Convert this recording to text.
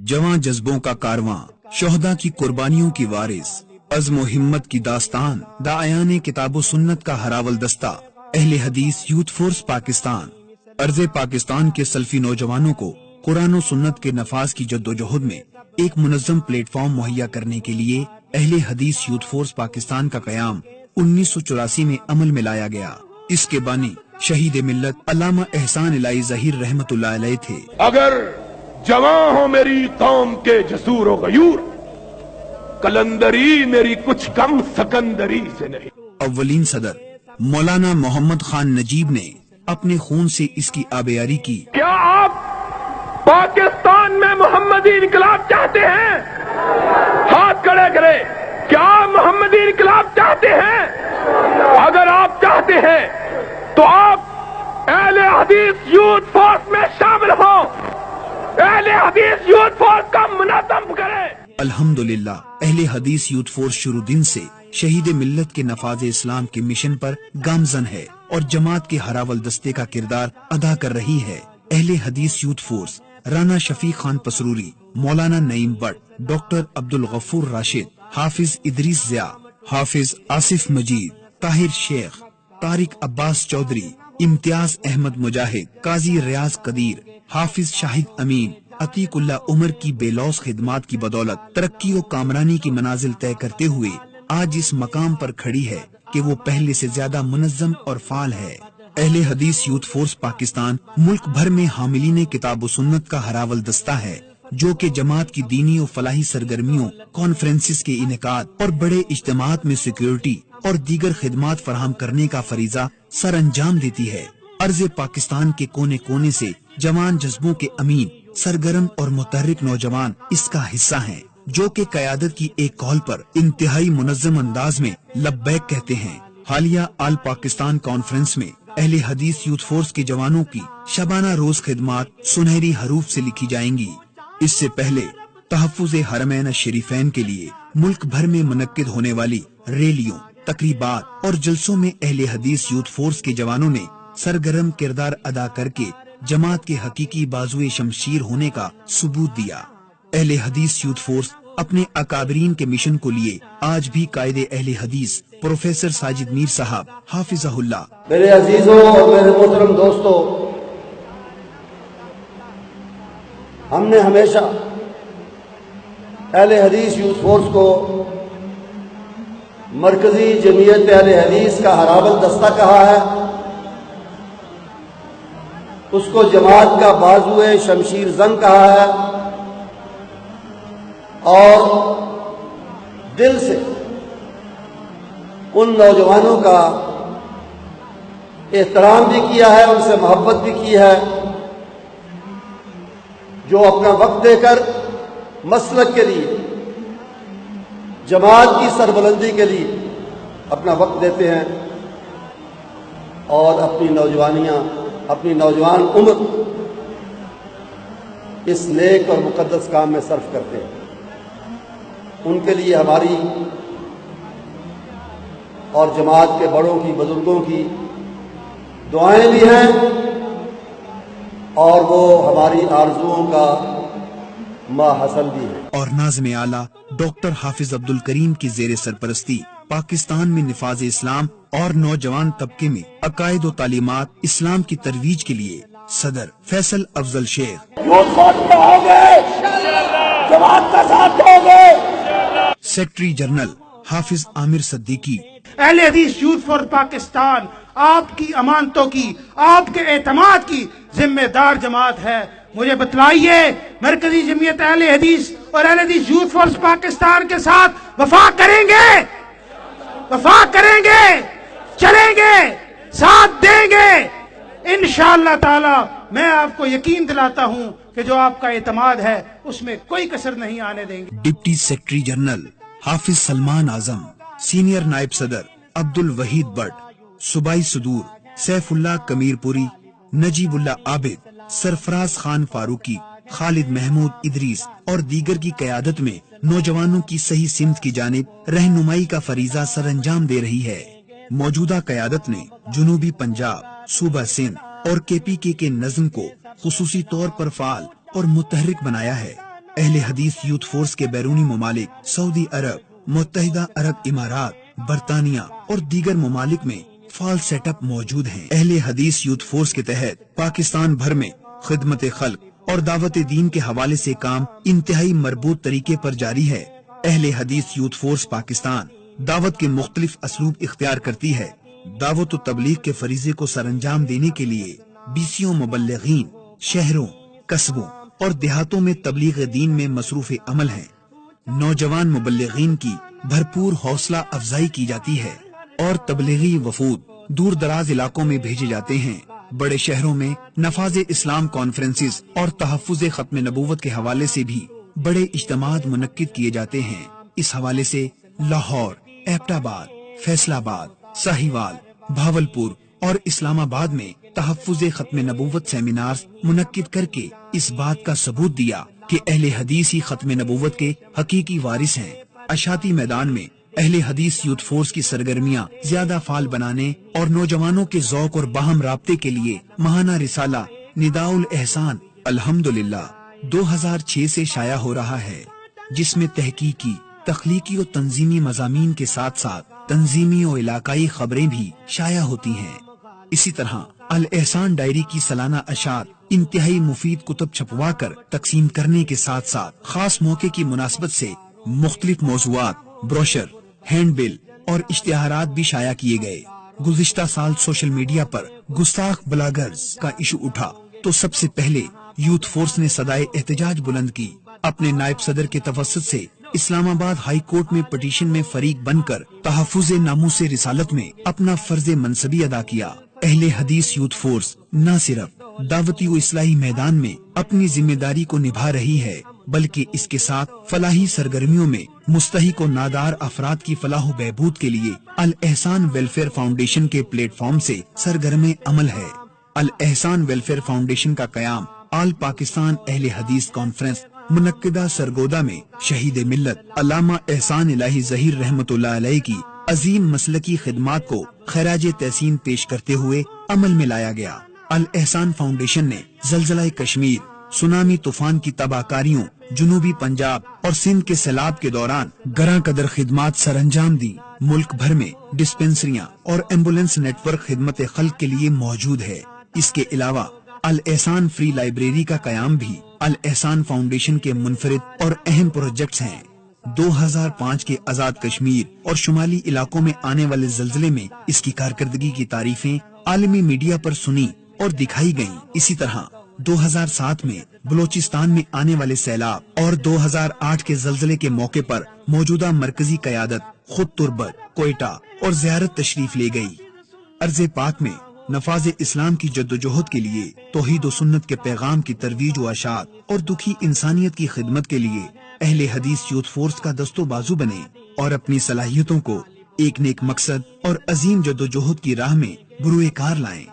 जवां जज्बों का कारवां, शोहदा की कुर्बानियों की वारिस, अज़्म व हिम्मत की दास्तान, दायाने किताब सुन्नत का हरावल दस्ता, अहले हदीस यूथ फोर्स पाकिस्तान। अर्ज़े पाकिस्तान के सल्फी नौजवानों को कुरान व सुन्नत के नफाज की जद्दोजहद में एक मुनज़्ज़म प्लेटफॉर्म मुहैया करने के लिए अहले हदीस यूथ फोर्स पाकिस्तान का क़याम 1984 में अमल में लाया गया। इसके बानी शहीद मिल्लत अल्लामा एहसान इलाही ज़हीर रहमतुल्लाह अलैह थे। अगर जवां हो मेरी कौम के जसूर व गयूर, कलंदरी मेरी कुछ कम सकंदरी से नहीं। अव्वलीन सदर मौलाना मोहम्मद खान नजीब ने अपने खून से इसकी आबेयारी की। क्या आप पाकिस्तान में मोहम्मदी इनकलाब चाहते हैं? हाथ खड़े करें। क्या आप मोहम्मदी इनकलाब चाहते हैं? अगर आप चाहते हैं तो आप अहले हदीस यूथ फोर्स में शामिल हो, अहले हदीस यूथ फोर्स का मुनज़्ज़म करें। अल्हम्दुलिल्लाह, अहले हदीस यूथ फोर्स शुरू दिन से शहीद मिल्लत के नफाज इस्लाम के मिशन पर गामजन है और जमात के हरावल दस्ते का किरदार अदा कर रही है। अहले हदीस youth force Rana Shafiq Khan पसरूरी, Maulana Naeem but, doctor Abdul Ghafoor Rashid, हाफिज इदरीस ज़िया, हाफिज आसिफ मजीद, ताहिर शेख, तारिक अब्बास चौधरी, इम्तियाज अहमद मुजाहिद, काजी रियाज कदीर, हाफिज शाहिद अमीन, अतीकुल्ला उमर की बेलौस खिदमात की बदौलत तरक्की और कामरानी की मनाजिल तय करते हुए आज इस मकाम पर खड़ी है कि वो पहले से ज्यादा मुनज़्ज़म और फाल है। अहले हदीस यूथ फोर्स पाकिस्तान मुल्क भर में हामिलीन किताब व सुन्नत का हरावल दस्ता है, जो कि जमात की दीनी और फलाही सरगर्मियों, कॉन्फ्रेंसिस के इनेकाद और बड़े इज्तिमात में सिक्योरिटी और दीगर खिदमात फराहम करने का फरीजा सर अंजाम देती है। अर्ज़े पाकिस्तान के कोने कोने से जवान जज्बों के अमीन, सरगर्म और मुतहर्रिक नौजवान इसका हिस्सा हैं, जो कि क़यादत की एक कॉल पर इंतहाई मुनज़्ज़म अंदाज में लब्बैक कहते हैं। हालिया आल पाकिस्तान कॉन्फ्रेंस में अहले हदीस यूथ फोर्स के जवानों की शबाना रोज खिदमात सुनहरी हरूफ से लिखी जाएंगी। इससे पहले तहफ़्फ़ुज़ हरमैन शरीफैन के लिए मुल्क भर में मुनक्किद होने वाली रैलियों, तकरीबात और जलसों में अहले हदीस यूथ फोर्स के जवानों ने सरगर्म किरदार अदा करके जमात के हकीकी बाजुए शमशीर होने का सबूत दिया। अहले हदीस यूथ फोर्स अपने अकाबरीन के मिशन को लिए आज भी कायदे अहले हदीस प्रोफेसर साजिद मीर साहब हाफिज़हुल्लाह। मेरे अजीजों और मेरे मोहतरम दोस्तों, हमने हमेशा अहले हदीस यूथ फोर्स को मरकजी जमीयत अहले हदीस का हरावल दस्ता कहा है, उसको जमात का बाजुए शमशीर जंग कहा है और दिल से उन नौजवानों का एहतराम भी किया है, उनसे मोहब्बत भी की है, जो अपना वक्त देकर मसलक के लिए, जमात की सरबुलंदी के लिए अपना वक्त देते हैं और अपनी नौजवान उम्र इस नेक और मुकद्दस काम में सर्फ करते हैं। उनके लिए हमारी और जमात के बड़ों की, बुजुर्गों की दुआएं भी हैं और वो हमारी आरजुओं का माहसल भी है। और नाज़िम आला डॉक्टर हाफिज अब्दुल करीम की जेर सरपरस्ती पाकिस्तान में निफाज इस्लाम और नौजवान तबके में अकायद व तालीमात इस्लाम की तरवीज के लिए सदर फैसल अफजल शेख, सेक्रेटरी जनरल हाफिज आमिर सिद्दीकी, अहले हदीस यूथ फॉर पाकिस्तान आपकी अमानतों की, आपके एतमाद की जिम्मेदार जमात है। मुझे बतलाइए, मरकजी जमीयत अहले हदीस और अहले हदीस यूथ फोर्स पाकिस्तान के साथ वफा करेंगे, चलेंगे, साथ देंगे इंशाअल्लाह ताला। मैं आपको यकीन दिलाता हूँ कि जो आपका एतमाद है उसमें कोई कसर नहीं आने देंगे। डिप्टी सेक्रेटरी जनरल हाफिज सलमान आजम, सीनियर नायब सदर अब्दुल वहीद बट, सुबाई सुदूर, सैफुल्लाह कमीरपुरी, नजीबुल्ला आबिद, सरफराज खान फारूकी, खालिद महमूद इदरीस और दीगर की क़यादत में नौजवानों की सही सिमत की जानिब रहनुमाई का फरीजा सर अंजाम दे रही है। मौजूदा क़यादत ने जुनूबी पंजाब, सूबा सिंध और KPK के नज़्म को खुसूसी तौर पर फाल और मुतहर्रिक बनाया है। اہل حدیث یوتھ فورس کے بیرونی ممالک سعودی عرب، متحدہ عرب امارات، برطانیہ اور دیگر ممالک میں فعال سیٹ اپ موجود ہیں۔ اہل حدیث یوتھ فورس کے تحت پاکستان بھر میں خدمت خلق اور دعوت دین کے حوالے سے کام انتہائی مربوط طریقے پر جاری ہے۔ اہل حدیث یوتھ فورس پاکستان دعوت کے مختلف اسلوب اختیار کرتی ہے۔ دعوت و تبلیغ کے فریضے کو سر انجام دینے کے لیے بیسیوں مبلغین شہروں، قصبوں اور دیہاتوں میں تبلیغ دین میں مصروف عمل ہیں۔ نوجوان مبلغین کی بھرپور حوصلہ افزائی کی جاتی ہے اور تبلیغی وفود دور دراز علاقوں میں بھیجے جاتے ہیں۔ بڑے شہروں میں نفاذ اسلام کانفرنسز اور تحفظ ختم نبوت کے حوالے سے بھی بڑے اجتماعات منعقد کیے جاتے ہیں۔ اس حوالے سے لاہور، ایبٹ آباد، فیصل آباد، ساہیوال، بھاولپور اور اسلام آباد میں تحفظ ختم نبوت سیمینارز منعقد کر کے اس بات کا ثبوت دیا کہ اہل حدیث ہی ختم نبوت کے حقیقی وارث ہیں۔ اشاعتی میدان میں اہل حدیث یوتھ فورس کی سرگرمیاں زیادہ فعال بنانے اور نوجوانوں کے ذوق اور باہم رابطے کے لیے ماہانہ رسالہ نداء الاحسان الحمدللہ 2006 سے شائع ہو رہا ہے، جس میں تحقیقی، تخلیقی اور تنظیمی مضامین کے ساتھ ساتھ تنظیمی اور علاقائی خبریں بھی شائع ہوتی ہیں۔ اسی طرح الاحسان ڈائری کی سالانہ اشاعت انتہائی مفید کتب چھپوا کر تقسیم کرنے کے ساتھ ساتھ خاص موقع کی مناسبت سے مختلف موضوعات، بروشر، ہینڈ بل اور اشتہارات بھی شائع کیے گئے۔ گزشتہ سال سوشل میڈیا پر گستاخ بلاگرز کا ایشو اٹھا تو سب سے پہلے یوتھ فورس نے صدائے احتجاج بلند کی۔ اپنے نائب صدر کے توسط سے اسلام آباد ہائی کورٹ میں پٹیشن میں فریق بن کر تحفظ ناموس رسالت میں اپنا فرض منصبی ادا کیا۔ اہل حدیث یوتھ فورس نہ صرف دعوتی و اصلاحی میدان میں اپنی ذمہ داری کو نبھا رہی ہے، بلکہ اس کے ساتھ فلاحی سرگرمیوں میں مستحق و نادار افراد کی فلاح و بہبود کے لیے الاحسان ویلفیئر فاؤنڈیشن کے پلیٹ فارم سے سرگرم عمل ہے۔ الاحسان ویلفیئر فاؤنڈیشن کا قیام آل پاکستان اہل حدیث کانفرنس منعقدہ سرگودا میں شہید ملت علامہ احسان الہی ظہیر رحمت اللہ علیہ کی عظیم مسلکی خدمات کو خراج تحسین پیش کرتے ہوئے عمل میں لایا گیا۔ الاحسان فاؤنڈیشن نے زلزلہ کشمیر، سونامی طوفان کی تباہ کاریوں، جنوبی پنجاب اور سندھ کے سیلاب کے دوران گراں قدر خدمات سر انجام دی۔ ملک بھر میں ڈسپنسریاں اور ایمبولینس نیٹ ورک خدمت خلق کے لیے موجود ہے۔ اس کے علاوہ الاحسان فری لائبریری کا قیام بھی الاحسان فاؤنڈیشن کے منفرد اور اہم پروجیکٹس ہیں۔ 2005 کے آزاد کشمیر اور شمالی علاقوں میں آنے والے زلزلے میں اس کی کارکردگی کی تعریفیں عالمی میڈیا پر سنی اور دکھائی گئیں۔ اسی طرح 2007 میں بلوچستان میں آنے والے سیلاب اور 2008 کے زلزلے کے موقع پر موجودہ مرکزی قیادت خود تربت، کوئٹہ اور زیارت تشریف لے گئی۔ ارض پاک میں نفاذ اسلام کی جدوجہد کے لیے توحید و سنت کے پیغام کی ترویج و اشاعت اور دکھی انسانیت کی خدمت کے لیے اہل حدیث یوتھ فورس کا دست و بازو بنے اور اپنی صلاحیتوں کو ایک نیک مقصد اور عظیم جدوجہد کی راہ میں بروئے کار لائیں۔